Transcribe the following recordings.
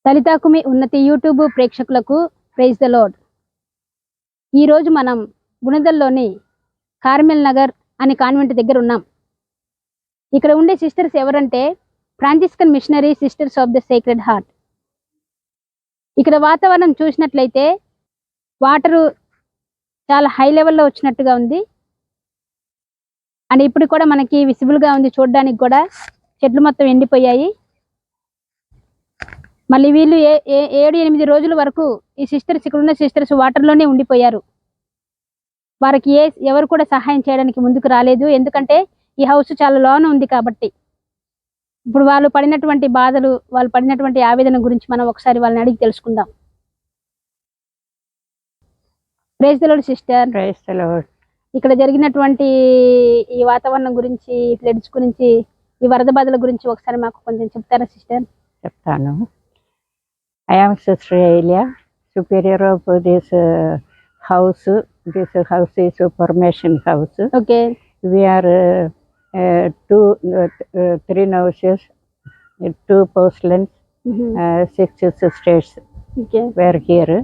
తలితాకుమి ఉన్నతి YouTube ప్రేక్షకులకు praise the lord. ఈరోజు మనం గుణదల్లోని కార్మెల్ నగర్ అనే కాన్వెంట్ దగ్గర ఉన్నాం. ఇక్కడ ఉండే సిస్టర్స్ ఎవరంటే Franciscan missionary sisters of the sacred heart. ఇక్కడ వాతావరణం చూసినట్లయితే వాటరు చాలా హై లెవెల్లో వచ్చినట్టుగా ఉంది. అండ్ ఇప్పుడు కూడా మనకి విజిబుల్గా ఉంది, చూడడానికి కూడా చెట్లు మొత్తం ఎండిపోయాయి. మళ్ళీ వీళ్ళు 7-8 రోజుల వరకు ఈ సిస్టర్స్, ఇక్కడ ఉన్న సిస్టర్స్ వాటర్లోనే ఉండిపోయారు. వారికి ఎవరు కూడా సహాయం చేయడానికి ముందుకు రాలేదు, ఎందుకంటే ఈ హౌస్ చాలా లోన ఉంది కాబట్టి. ఇప్పుడు వాళ్ళు పడినటువంటి బాధలు, వాళ్ళు పడినటువంటి ఆవేదన గురించి మనం ఒకసారి వాళ్ళని అడిగి తెలుసుకుందాం. Praise the lord sister. Praise the lord. ఇక్కడ జరిగినటువంటి ఈ వాతావరణం గురించి, ఫ్లడ్స్ గురించి, ఈ వరద బాధల గురించి ఒకసారి మాకు కొంచెం చెప్తారా సిస్టర్? చెప్తాను. I am Sister Elia, superior of this house. This house is a formation house. Okay. We are 3 nurses, 2 porcelains, 6 sisters. Okay. Were here.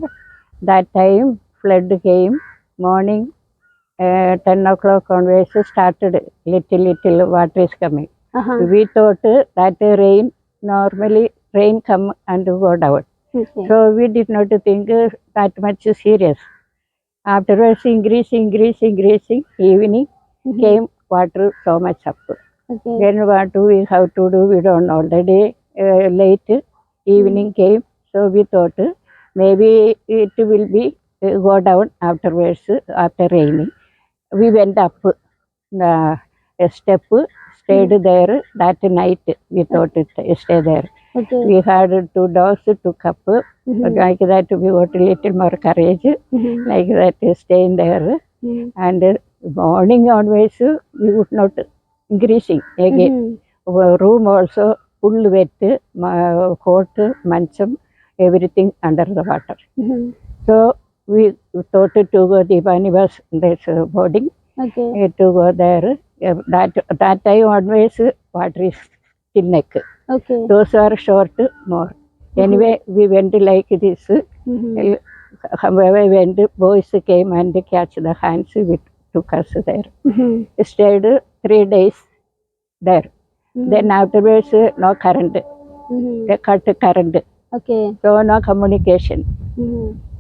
That time flood came. Morning 10 o'clock onwards started little water is coming. We thought that normally rain come and go down. Okay. So we did not think that much serious. Afterwards increasing, evening came water so much up. Okay. Then what we have to do, we don't know. Already late evening came, so we thought maybe it will be go down afterwards, after raining. We went up a step, stayed there that night. We thought it stay there. Okay. We had 2 dogs, 2 cup. Like that we got a little more courage. Like that staying there. And morning onwards we would not increasing again. Room also full wet, hot, mancham, everything under the water. So we thought to go Deepani was this boarding. Okay. To go there. That time onwards water is till neck. Okay. Those are short more. Anyway, we went like this. However, when the boys came and catch the hands, we took us there. Stayed 3 days there. Then afterwards, no current. They cut current. Okay. So no communication.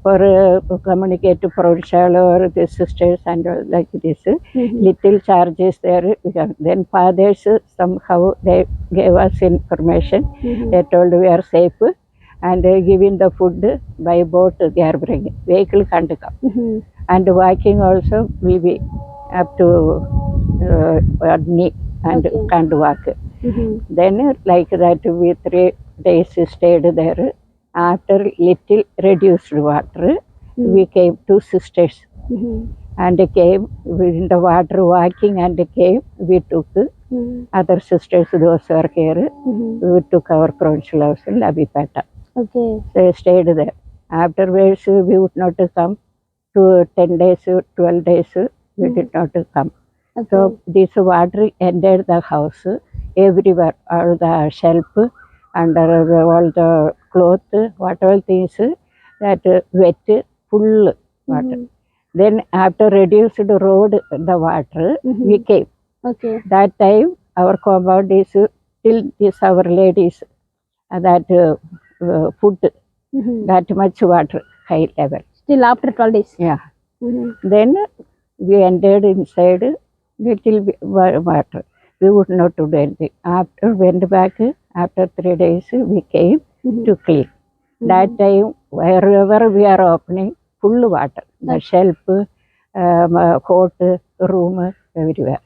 For communicate to provincial or the sisters and all like this. Little charges there. Then fathers somehow they gave us information. They told we are safe and giving the food by boat they are bringing. Vehicle can't come. And walking also will be up to knee and can't walk. Then like that we 3 days stayed there. After little reduced water, we came to sisters and came in the water walking and came. We took other sisters, those who are here. We took our provincial house in Labipeta. Okay. So stayed there. Afterwards, we would not come to 10 days, 12 days. We did not come. Okay. So this water entered the house everywhere, all the shelf. Under all the cloth, whatever things that wet, full water. Then after reduced road, the water, we came. Okay. That time our compound is till this our ladies, that food, that much water, high level. Still after 12 days. Yeah. Then we entered inside, little water. We would not do anything. After went back, after 3 days, we came to clean. That time, wherever we are opening, full water. The shelf, coat, room, everywhere.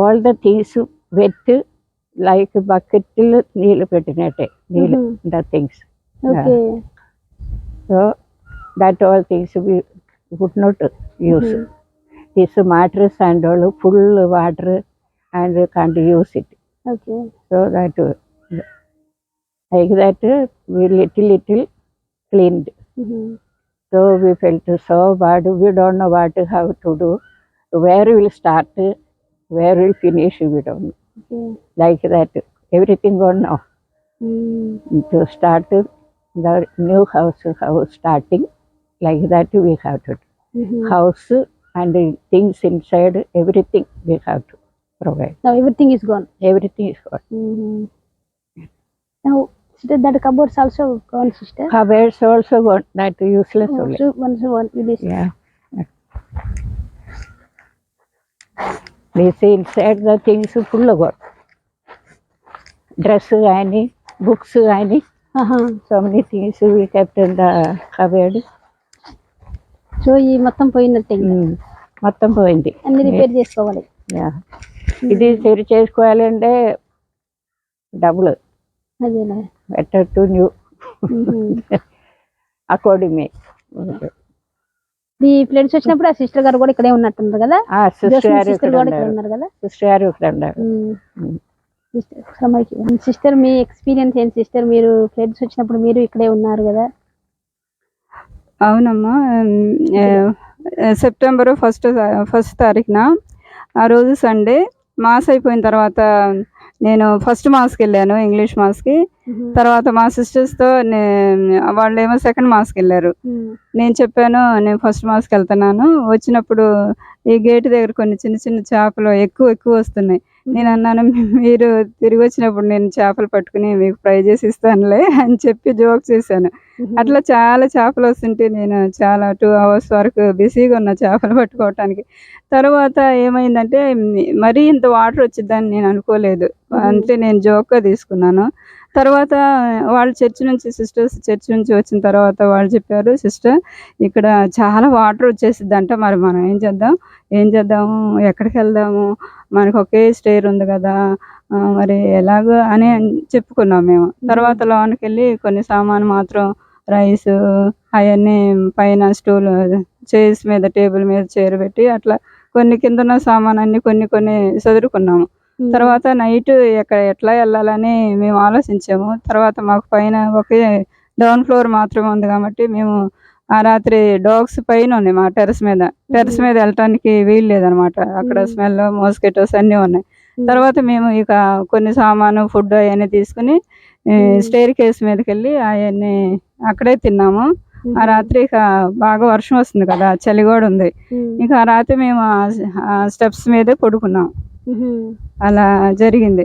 All the things wet, like bucket, neil pettinate, the things. Okay. So, that all things we would not use. This mattress and all full water and can't use it. Okay. So that like that we little cleaned. So we felt so bad. We don't know how to do. Where we will start, where we will finish, we don't know. Okay. Like that, everything gone now. to start the new house starting, like that we have to do. House and the things inside, everything we have to provide. Now everything is gone. Everything is gone. Now sister, that cupboards also gone, sister. Cupboards also gone, that useless only. So once it is. Yeah. They say inside the things full gone. Dress any, books any, so many things we kept in the cupboard. So ఈ మొత్తం పోయినట్టే మొత్తం పోయింది, అన్ని repair చేసుకోవాలి. ఇది సరి చేసుకోవాలంటే డబ్బులు, అదేనా, బెటర్ టు న్యూ అకార్డింగ్. ఈ ఫ్లడ్స్ వచ్చినప్పుడు ఆ సిస్టర్ గారు కూడా ఇక్కడే ఉన్నట్టున్నారు కదా. సిస్టర్ కూడా ఇక్కడ ఉన్నారు కదా. సిస్టర్ గారు ఇక్కడ ఉన్నారు. సిస్టర్ మీ ఎక్స్పీరియన్స్ ఏంటి సిస్టర్? మీరు ఫ్లడ్స్ వచ్చినప్పుడు మీరు ఇక్కడే ఉన్నారు కదా. అవునమ్మా, సెప్టెంబర్ ఫస్ట్ తారీఖున ఆ రోజు సండే మాస్ అయిపోయిన తర్వాత నేను ఫస్ట్ మాస్కి వెళ్ళాను, ఇంగ్లీష్ మాస్కి. తర్వాత మా సిస్టర్స్తో వాళ్ళు ఏమో సెకండ్ మాస్కి వెళ్ళారు. నేను చెప్పాను నేను ఫస్ట్ మాస్కి వెళ్తున్నాను, వచ్చినప్పుడు ఈ గేట్ దగ్గర కొన్ని చిన్న చిన్న చేపలు ఎక్కువ వస్తున్నాయి. నేను అన్నాను మీరు తిరిగి వచ్చినప్పుడు నేను చేపలు పట్టుకుని మీకు ఫ్రై చేసి ఇస్తానులే అని చెప్పి జోక్ చేశాను. అట్లా చాలా చేపలు వస్తుంటే నేను చాలా 2 hours వరకు బిజీగా ఉన్న చేపలు పట్టుకోవటానికి. తర్వాత ఏమైందంటే మరీ ఇంత వాటర్ వచ్చిద్దని నేను అనుకోలేదు, అంటే నేను జోక్గా తీసుకున్నాను. తర్వాత వాళ్ళు సిస్టర్స్ చర్చ్ నుంచి వచ్చిన తర్వాత వాళ్ళు చెప్పారు, సిస్టర్ ఇక్కడ చాలా వాటర్ వచ్చేసిద్దంట, మరి మనం ఏం చేద్దాము, ఎక్కడికి వెళ్దాము, మనకు ఒకే స్టేర్ ఉంది కదా, మరి ఎలాగో అని చెప్పుకున్నాం మేము. తర్వాత లోనికి వెళ్ళి కొన్ని సామాను మాత్రం రైస్ అవన్నీ పైన స్టూల్ చైర్స్ మీద టేబుల్ మీద చేరబెట్టి అట్లా కొన్ని కింద ఉన్న సామాన్ అన్ని కొన్ని సదురుకున్నాము. తర్వాత నైట్ ఎట్లా వెళ్ళాలని మేము ఆలోచించాము. తర్వాత మాకు పైన ఒకే డౌన్ ఫ్లోర్ మాత్రమే ఉంది కాబట్టి మేము ఆ రాత్రి డాగ్స్ పైన ఉన్నాయి మా టెర్రస్ మీద వెళ్ళటానికి వీలు లేదనమాట, అక్కడ స్మెల్ మోస్కిటోస్ అన్నీ ఉన్నాయి. తర్వాత మేము ఇక కొన్ని సామాను ఫుడ్ అవన్నీ తీసుకుని స్టేర్ కేస్ మీదకి వెళ్ళి అవన్నీ అక్కడే తిన్నాము. ఆ రాత్రి ఇక బాగా వర్షం వస్తుంది కదా, చలి కూడా ఉంది. ఇక ఆ రాత్రి మేము ఆ స్టెప్స్ మీదే పడుకున్నాం. అలా జరిగింది.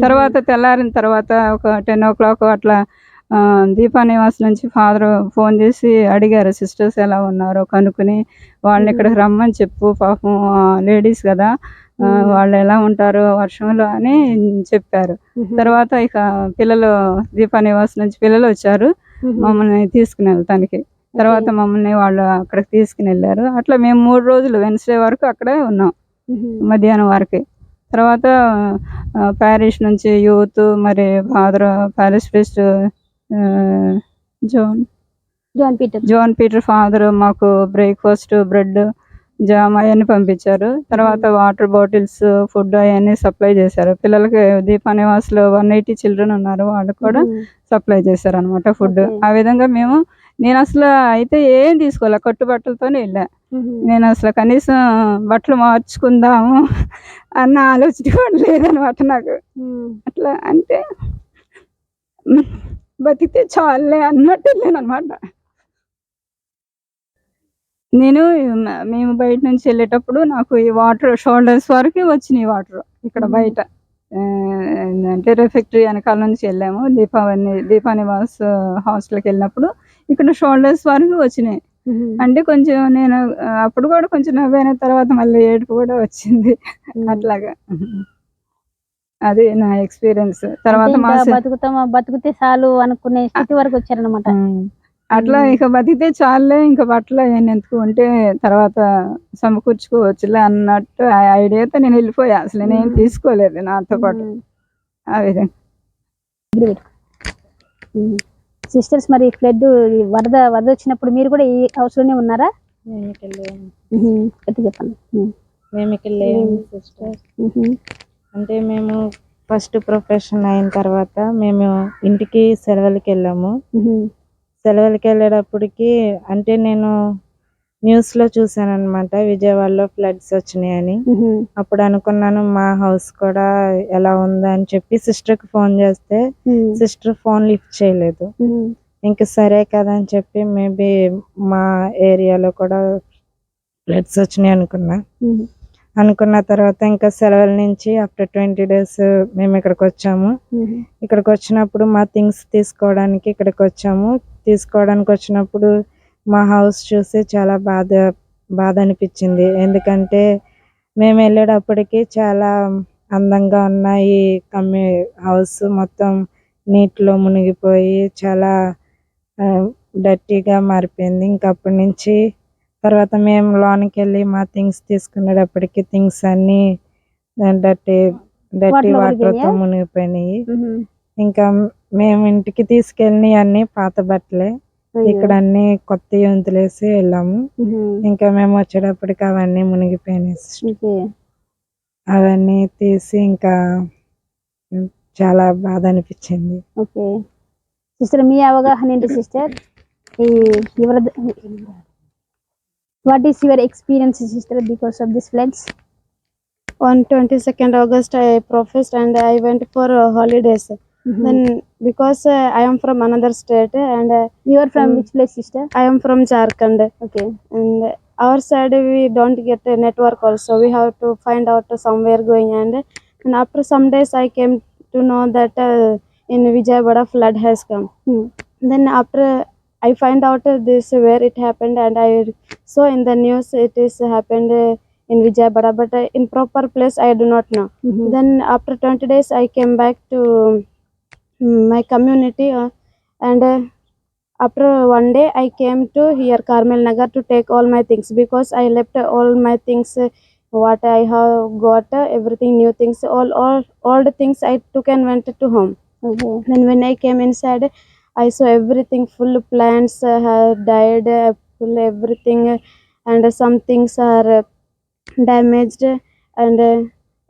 తర్వాత తెల్లారిన తర్వాత ఒక 10 o'clock అట్లా దీపా నివాస్ నుంచి ఫాదర్ ఫోన్ చేసి అడిగారు, సిస్టర్స్ ఎలా ఉన్నారో కనుక్కుని వాళ్ళని ఇక్కడికి రమ్మని చెప్పు, పాపం లేడీస్ కదా వాళ్ళు ఎలా ఉంటారు వర్షంలో అని చెప్పారు. తర్వాత ఇక దీపా నివాస్ నుంచి పిల్లలు వచ్చారు మమ్మల్ని తీసుకుని వెళ్తానికి. తర్వాత మమ్మల్ని వాళ్ళు అక్కడికి తీసుకుని వెళ్ళారు. అట్లా మేము 3 రోజులు వెన్స్డే వరకు అక్కడే ఉన్నాం, మధ్యాహ్నం వరకు. తర్వాత ప్యారిష్ నుంచి యూత్ మరి father parish priest John Peter father మాకు బ్రేక్ఫాస్ట్ బ్రెడ్ జామ్ అవన్నీ పంపించారు. తర్వాత వాటర్ బాటిల్స్ ఫుడ్ అవన్నీ సప్లై చేశారు. పిల్లలకి దీపా నివాస్లో 180 చిల్డ్రన్ ఉన్నారు, వాళ్ళకి కూడా సప్లై చేశారు అనమాట ఫుడ్. ఆ విధంగా నేను అసలు అయితే ఏం తీసుకోలే, కట్టుబట్టలతోనే వెళ్ళా. నేను అసలు కనీసం బట్టలు మార్చుకుందాము అన్న ఆలోచన కూడా లేదనమాట నాకు. అట్లా అంటే బతికితే చాలే అన్నట్టు వెళ్ళానమాట. మేము బయట నుంచి వెళ్ళేటప్పుడు నాకు ఈ వాటర్ షోల్డర్స్ వరకు వచ్చినాయి వాటర్ ఇక్కడ బయట. అంటే రిఫెక్టరీ వెనకాల నుంచి వెళ్ళాము, దీపా నివాస్ హాస్టల్కి వెళ్ళినప్పుడు ఇక్కడ షోల్డర్స్ వరకు వచ్చినాయి. అంటే కొంచెం నేను అప్పుడు కూడా కొంచెం నవ్వైన తర్వాత మళ్ళీ ఏడుపు కూడా వచ్చింది. అట్లాగా అది నా ఎక్స్పీరియన్స్. తర్వాత బతుకుతే చాలు అనుకునే స్థితి వరకు వచ్చారనమాట. అట్లా ఇక బతికితే చాలే, ఇంకా బట్టలు ఎందుకు ఉంటే తర్వాత సమకూర్చుకోవచ్చులే అన్నట్టు ఆ ఐడియాతో నేను వెళ్ళిపోయా, అసలు నేను తీసుకోలేదు నాతో పాటు. ఆ విధంగా సిస్టర్స్ మరి ఫ్లడ్ వరద వచ్చినప్పుడు మీరు కూడా ఈ హౌస్ లోనే ఉన్నారా? చెప్పండి. మేము ఇక్కడ లేము సిస్టర్. అంటే మేము ఫస్ట్ ప్రొఫెషన్ అయిన తర్వాత మేము ఇంటికి సెలవులకి వెళ్ళాము. సెలవులకి వెళ్ళేటప్పటికి అంటే నేను న్యూస్ లో చూసాను అనమాట, విజయవాడలో ఫ్లడ్స్ వచ్చినాయని. అప్పుడు అనుకున్నాను మా హౌస్ కూడా ఎలా ఉందా అని చెప్పి సిస్టర్ కి ఫోన్ చేస్తే సిస్టర్ ఫోన్ లిఫ్ట్ చేయలేదు. ఇంక సరే కదా అని చెప్పి మేబీ మా ఏరియాలో కూడా ఫ్లడ్స్ వచ్చినాయి అనుకున్న తర్వాత ఇంకా సెలవుల నుంచి ఆఫ్టర్ 20 days మేము ఇక్కడికి వచ్చాము. ఇక్కడికి వచ్చినప్పుడు మా థింగ్స్ తీసుకోవడానికి ఇక్కడికి వచ్చాము. తీసుకోవడానికి వచ్చినప్పుడు మా హౌస్ చూసి చాలా బాధ అనిపించింది. ఎందుకంటే మేము వెళ్ళేటప్పటికి చాలా అందంగా ఉన్న ఈ హౌస్ మొత్తం నీటిలో మునిగిపోయి చాలా డర్టీగా మారిపోయింది. ఇంకా అప్పటి నుంచి తర్వాత మేము లోనికి వెళ్ళి మా థింగ్స్ తీసుకునేటప్పటికి థింగ్స్ అన్ని డర్టీ వాటర్తో మునిగిపోయినాయి. ఇంకా మేము ఇంటికి తీసుకెళ్ళినవి అన్ని పాత బట్టలే. ఇక్కడ అన్ని కొత్త వంతులేసి వెళ్ళాము. ఇంకా మేము వచ్చేటప్పటికి అవన్నీ మునిగిపోయినాయి. అవన్నీ తీసి ఇంకా చాలా బాధ అనిపించింది. ఓకే సిస్టర్, మీ అవగాహన ఏంటి sister? What is your experience sister because of this floods? On 22nd August, I professed and I went for holidays. Then because I am from another state and You are from which place, sister? I am from Jharkhand. Okay. And our side we don't get a network also. We have to find out somewhere going, and after some days I came to know that in Vijayawada flood has come. Then after I find out this where it happened, and I saw in the news it is happened in Vijayawada, but in proper place I do not know. Then after 20 days I came back to my community and after one day I came to here Carmel Nagar to take all my things, because I left all my things what I have got, everything new things, all the things I took and went to home. Then when I came inside I saw everything full, plants have died, full everything, and some things are damaged, and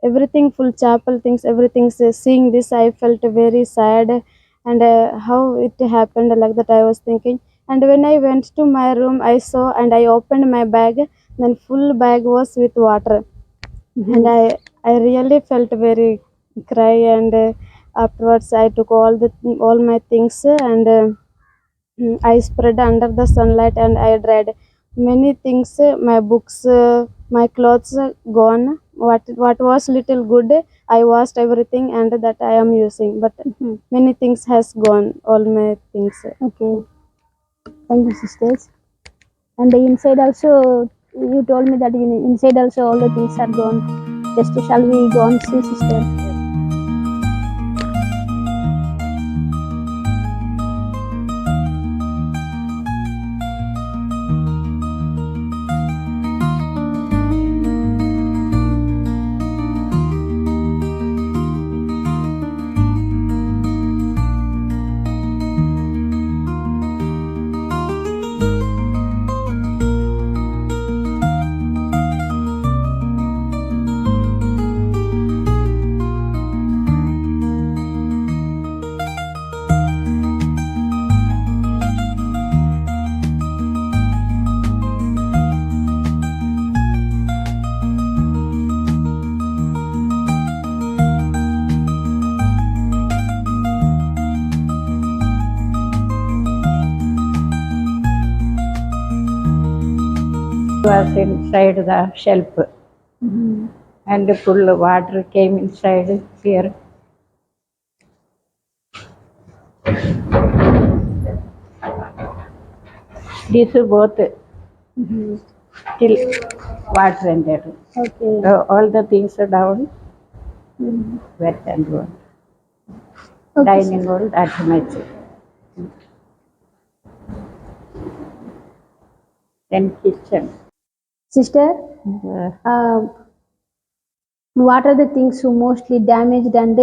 everything full chapel things, everything. Seeing this I felt very sad, and how it happened, like that I was thinking. And when I went to my room I saw and I opened my bag, then full bag was with water. And I really felt very cry, and afterwards I took all my things and I spread under the sunlight and I dried many things, my books, my clothes gone. What was little good I washed everything and that I am using, but many things has gone, all my things. Okay, thank you sisters. And the inside also, you told me that inside also all the things are gone. Just shall we go and see, sister? Was inside the shelf, and full water came inside here. These both till water entered. Okay. So all the things are down, wet and gone. Okay, Dining hall, that much. Then kitchen. Sister, what are the things who mostly damaged, and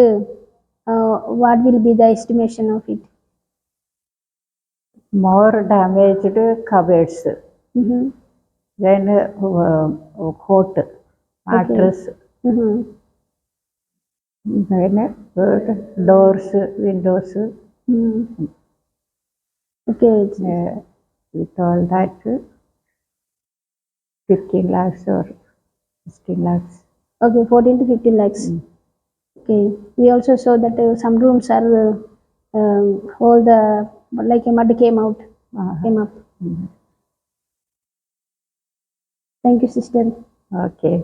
what will be the estimation of it? More damaged cupboards. Then coat, mattress. Then doors, windows. Okay. With all that, 15 lakhs or 16 lakhs. Okay, 14 to 15 lakhs. Okay, we also saw that some rooms are all the like a mud came up. Mhm. Thank you, sister. Okay.